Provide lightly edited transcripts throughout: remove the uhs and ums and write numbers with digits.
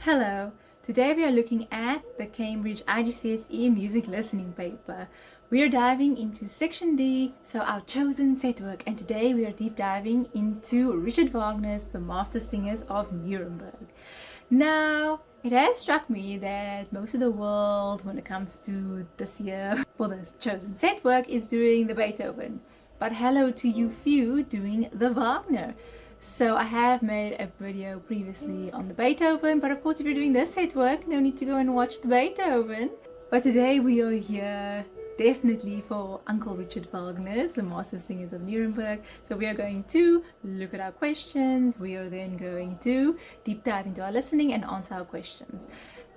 Hello, today we are looking at the Cambridge IGCSE music listening paper. We are diving into section D, so our chosen set work, and today we are deep diving into Richard Wagner's The Mastersingers of Nuremberg. Now, it has struck me that most of the world, when it comes to this year for the chosen set work, is doing the Beethoven. But hello to you few doing the Wagner. So I have made a video previously on the Beethoven, but of course if you're doing this set work, no need to go and watch the Beethoven. But today we are here definitely for Uncle Richard Wagner's The Mastersingers of Nuremberg. So we are going to look at our questions. We are then going to deep dive into our listening and answer our questions.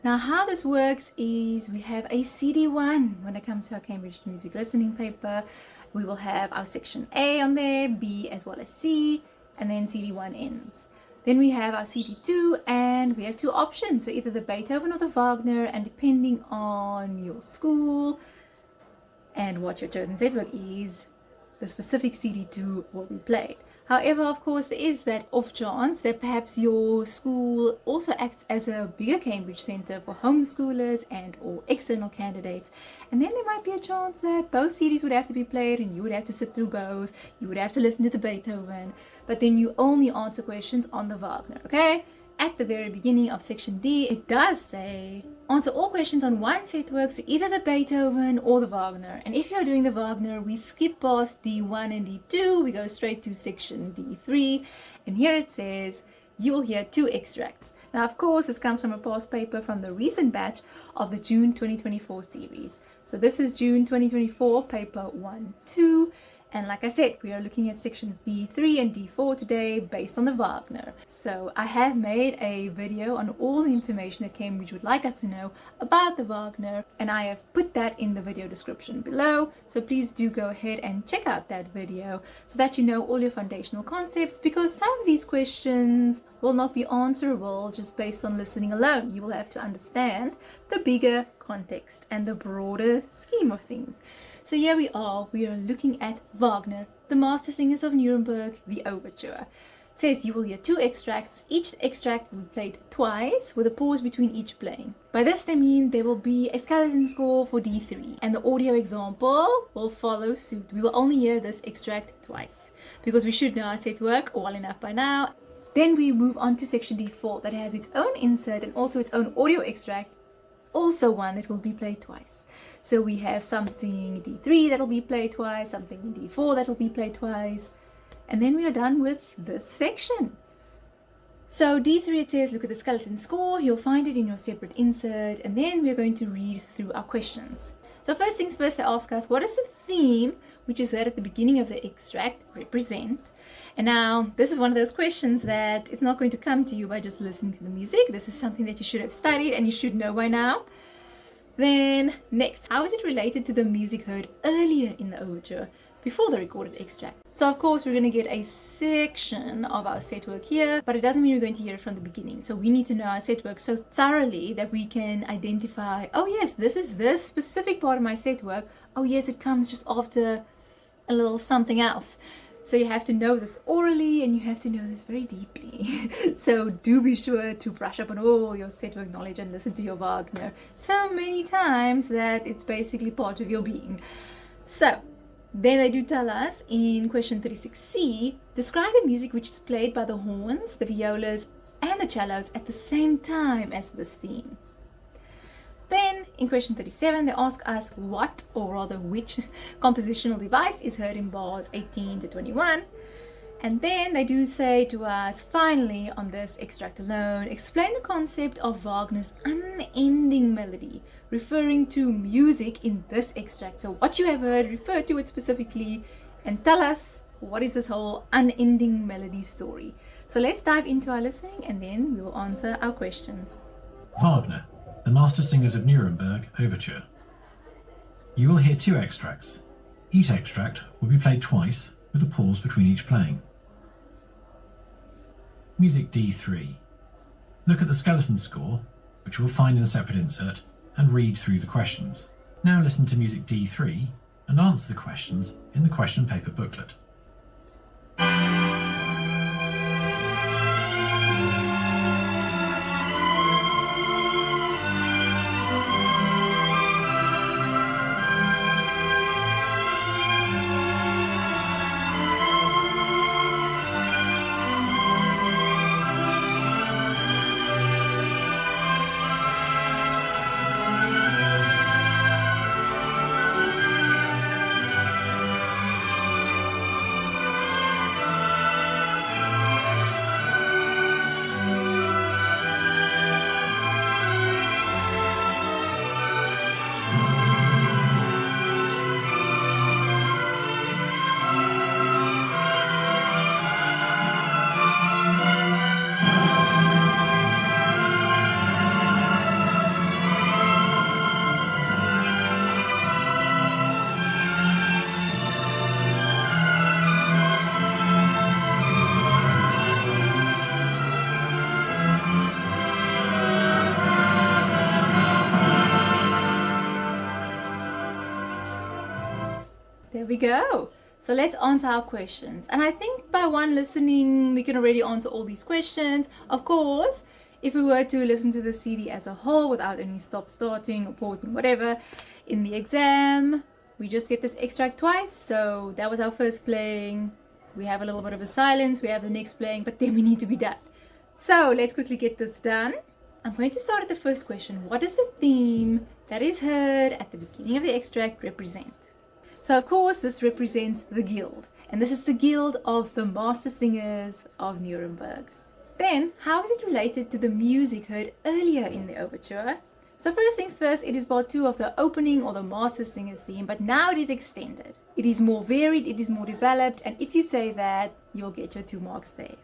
Now how this works is we have a CD1 when it comes to our Cambridge music listening paper. We will have our section A on there, B as well as C, and then CD1 ends. Then we have our CD2 and we have two options, so either the Beethoven or the Wagner, and depending on your school and what your chosen set work is, the specific CD2 will be played. However, of course, there is that off chance that perhaps your school also acts as a bigger Cambridge centre for homeschoolers and or external candidates. And then there might be a chance that both CDs would have to be played and you would have to sit through both. You would have to listen to the Beethoven, but then you only answer questions on the Wagner, okay? At the very beginning of section D, it does say, answer all questions on one set work, so either the Beethoven or the Wagner. And if you're doing the Wagner, we skip past D1 and D2, we go straight to section D3. And here it says, you will hear two extracts. Now, of course, this comes from a past paper from the recent batch of the June 2024 series. So this is June 2024, paper 1-2. And like I said, we are looking at sections D3 and D4 today based on the Wagner. So I have made a video on all the information that Cambridge would like us to know about the Wagner, and I have put that in the video description below. So please do go ahead and check out that video so that you know all your foundational concepts, because some of these questions will not be answerable just based on listening alone. You will have to understand the bigger context and the broader scheme of things. So here we are looking at Wagner, The Mastersingers of Nuremberg, the Overture. It says you will hear two extracts. Each extract will be played twice with a pause between each playing. By this they mean there will be a skeleton score for D3 and the audio example will follow suit. We will only hear this extract twice because we should know our set work well enough by now. Then we move on to section D4 that has its own insert and also its own audio extract, also one that will be played twice. So we have something D3 that will be played twice, something in D4 that will be played twice, and then we are done with this section. So D3, it says look at the skeleton score, you'll find it in your separate insert, and then we're going to read through our questions. So first things first, they ask us, what does the theme, which is heard at the beginning of the extract, represent? And now this is one of those questions that it's not going to come to you by just listening to the music. This is something that you should have studied and you should know by now. Then next, how is it related to the music heard earlier in the overture before the recorded extract? So of course we're going to get a section of our set work here, but it doesn't mean we're going to hear it from the beginning. So we need to know our set work so thoroughly that we can identify, oh yes, this is this specific part of my set work. Oh yes, it comes just after a little something else. So you have to know this orally and you have to know this very deeply. So do be sure to brush up on all your set work knowledge and listen to your Wagner so many times that it's basically part of your being. So then they do tell us in question 36C, describe the music which is played by the horns, the violas and the cellos at the same time as this theme. Then in question 37, they ask us what, or rather which, compositional device is heard in bars 18 to 21. And then they do say to us, finally, on this extract alone, explain the concept of Wagner's unending melody, referring to music in this extract. So what you have heard, refer to it specifically, and tell us what is this whole unending melody story. So let's dive into our listening and then we will answer our questions. Wagner, The Mastersingers of Nuremberg, Overture. You will hear two extracts. Each extract will be played twice with a pause between each playing. Music D3. Look at the skeleton score, which you will find in a separate insert, and read through the questions. Now listen to music D3 and answer the questions in the question paper booklet. There we go. So let's answer our questions. And I think by one listening, we can already answer all these questions. Of course, if we were to listen to the CD as a whole without any stop starting or pausing, whatever, in the exam, we just get this extract twice. So that was our first playing. We have a little bit of a silence. We have the next playing, but then we need to be done. So let's quickly get this done. I'm going to start at the first question. What does the theme that is heard at the beginning of the extract represent? So of course, this represents the guild. And this is the guild of the Mastersingers of Nuremberg. Then, how is it related to the music heard earlier in the overture? So first things first, it is part 2 of the opening or the Mastersingers theme, but now it is extended. It is more varied, it is more developed, and if you say that, you'll get your 2 marks there.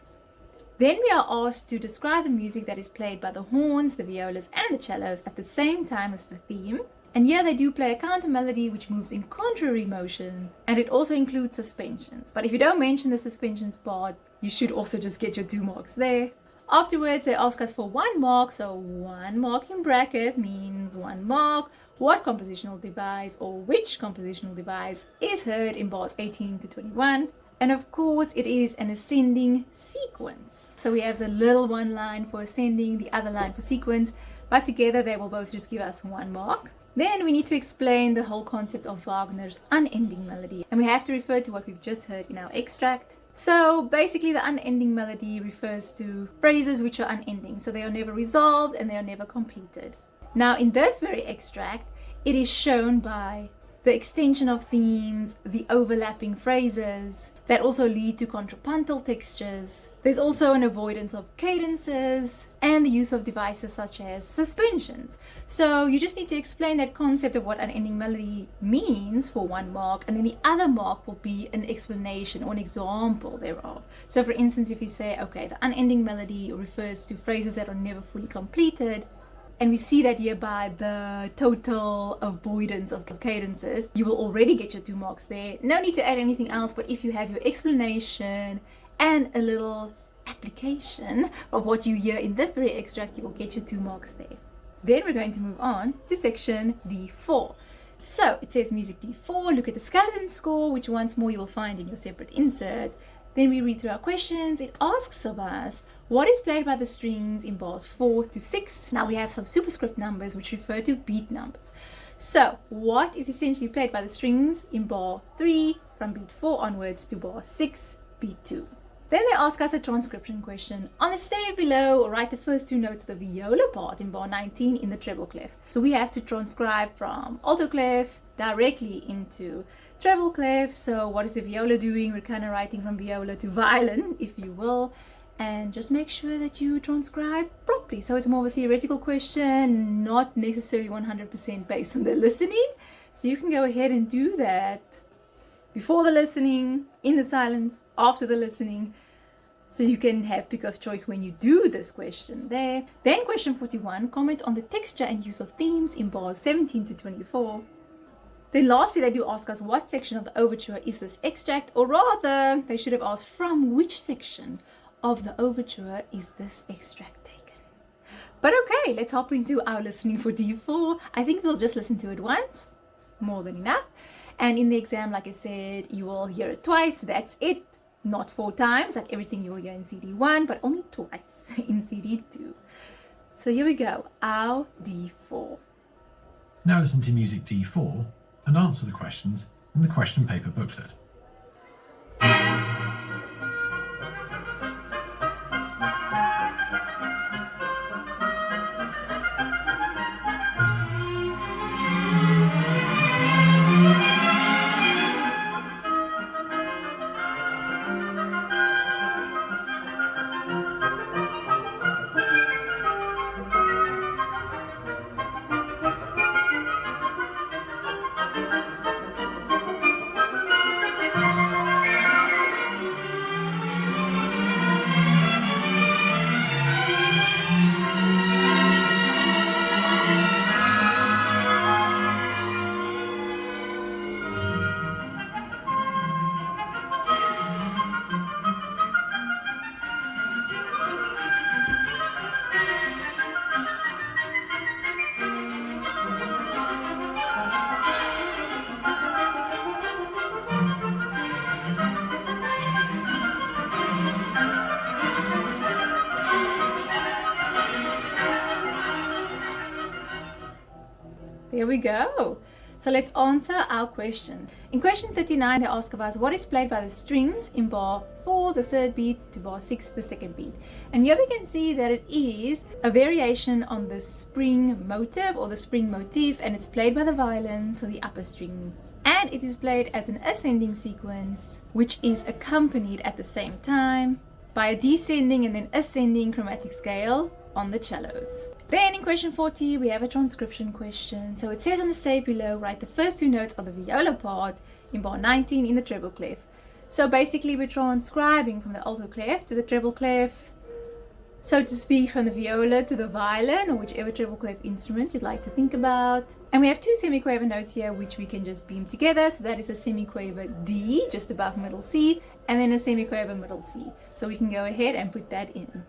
Then we are asked to describe the music that is played by the horns, the violas, and the cellos at the same time as the theme. And here they do play a counter melody which moves in contrary motion, and it also includes suspensions. But if you don't mention the suspensions part, you should also just get your 2 marks there. Afterwards, they ask us for 1 mark, so 1 mark in bracket means 1 mark. What compositional device or which compositional device is heard in bars 18 to 21? And of course, it is an ascending sequence. So we have the little 1 line for ascending, the other line for sequence, but together they will both just give us 1 mark. Then we need to explain the whole concept of Wagner's unending melody. And we have to refer to what we've just heard in our extract. So basically the unending melody refers to phrases which are unending. So they are never resolved and they are never completed. Now in this very extract, it is shown by the extension of themes, the overlapping phrases that also lead to contrapuntal textures. There's also an avoidance of cadences and the use of devices such as suspensions. So you just need to explain that concept of what unending melody means for 1 mark, and then the other mark will be an explanation or an example thereof. So for instance, if you say, okay, the unending melody refers to phrases that are never fully completed, and we see that here by the total avoidance of cadences, you will already get your 2 marks there. No need to add anything else, but if you have your explanation and a little application of what you hear in this very extract, you will get your 2 marks there. Then we're going to move on to section D4. So it says music D4, look at the skeleton score, which once more you will find in your separate insert. Then we read through our questions. It asks of us, what is played by the strings in bars 4 to 6? Now we have some superscript numbers which refer to beat numbers. So what is essentially played by the strings in bar 3 from beat 4 onwards to bar 6, beat 2? Then they ask us a transcription question. On the stave below, write the first 2 notes of the viola part in bar 19 in the treble clef. So we have to transcribe from alto clef directly into treble clef. So what is the viola doing? We're kind of writing from viola to violin, if you will. And just make sure that you transcribe properly. So it's more of a theoretical question, not necessarily 100% based on the listening. So you can go ahead and do that before the listening, in the silence, after the listening. So you can have pick of choice when you do this question there. Then question 41, comment on the texture and use of themes in bars 17 to 24. Then lastly, they do ask us what section of the overture is this extract, or rather, they should have asked from which section of the overture is this extract taken. But okay, let's hop into our listening for D4. I think we'll just listen to it once, more than enough. And in the exam, like I said, you will hear it twice, that's it. Not 4 times, like everything you will hear in CD1, but only twice in CD2. So here we go, our D4. Now listen to music D4 and answer the questions in the question paper booklet. Here we go. So let's answer our questions. In question 39, they ask of us what is played by the strings in bar 4, the third beat, to bar 6, the second beat. And here we can see that it is a variation on the spring motive or the spring motif, and it's played by the violins, so the upper strings. And it is played as an ascending sequence, which is accompanied at the same time by a descending and then ascending chromatic scale on the cellos. Then in question 40, we have a transcription question. So it says on the save below, write the first two notes of the viola part in bar 19 in the treble clef. So basically we're transcribing from the alto clef to the treble clef, so to speak, from the viola to the violin, or whichever treble clef instrument you'd like to think about. And we have two semiquaver notes here which we can just beam together. So that is a semiquaver D just above middle C, and then a semiquaver middle C. So we can go ahead and put that in.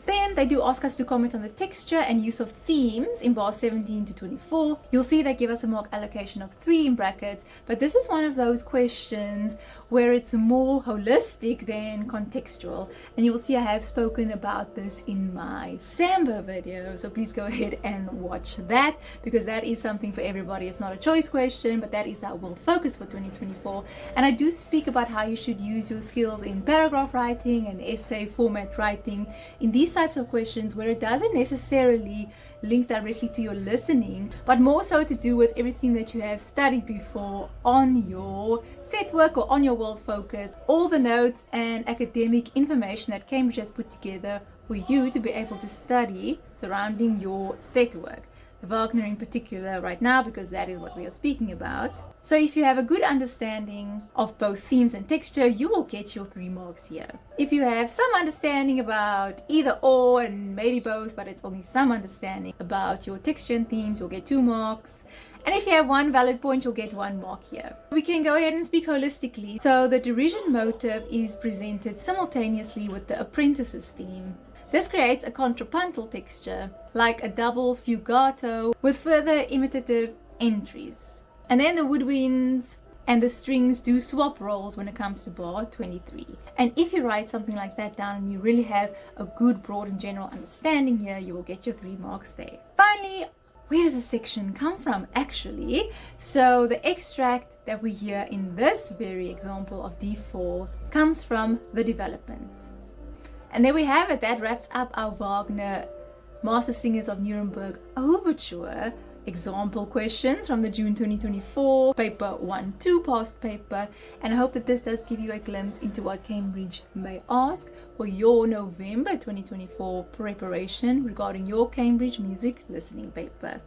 Then they do ask us to comment on the texture and use of themes in bars 17 to 24. You'll see they give us a mark allocation of 3 in brackets, but this is one of those questions where it's more holistic than contextual. And you will see I have spoken about this in my Samba video, so please go ahead and watch that, because that is something for everybody. It's not a choice question, but that is our world focus for 2024. And I do speak about how you should use your skills in paragraph writing and essay format writing in these types of questions where it doesn't necessarily link directly to your listening, but more so to do with everything that you have studied before on your set work or on your world focus, all the notes and academic information that Cambridge has put together for you to be able to study surrounding your set work. Wagner in particular right now, because that is what we are speaking about. So if you have a good understanding of both themes and texture, you will get your 3 marks here. If you have some understanding about either or and maybe both, but it's only some understanding about your texture and themes, you'll get 2 marks. And if you have 1 valid point, you'll get 1 mark here. We can go ahead and speak holistically. So the derision motive is presented simultaneously with the apprentice's theme. This creates a contrapuntal texture, like a double fugato with further imitative entries. And then the woodwinds and the strings do swap roles when it comes to bar 23. And if you write something like that down and you really have a good broad and general understanding here, you will get your 3 marks there. Finally, where does a section come from actually? So the extract that we hear in this very example of D4 comes from the development. And there we have it. That wraps up our Wagner Mastersingers of Nuremberg Overture example questions from the June 2024 paper 1-2 past paper. And I hope that this does give you a glimpse into what Cambridge may ask for your November 2024 preparation regarding your Cambridge music listening paper.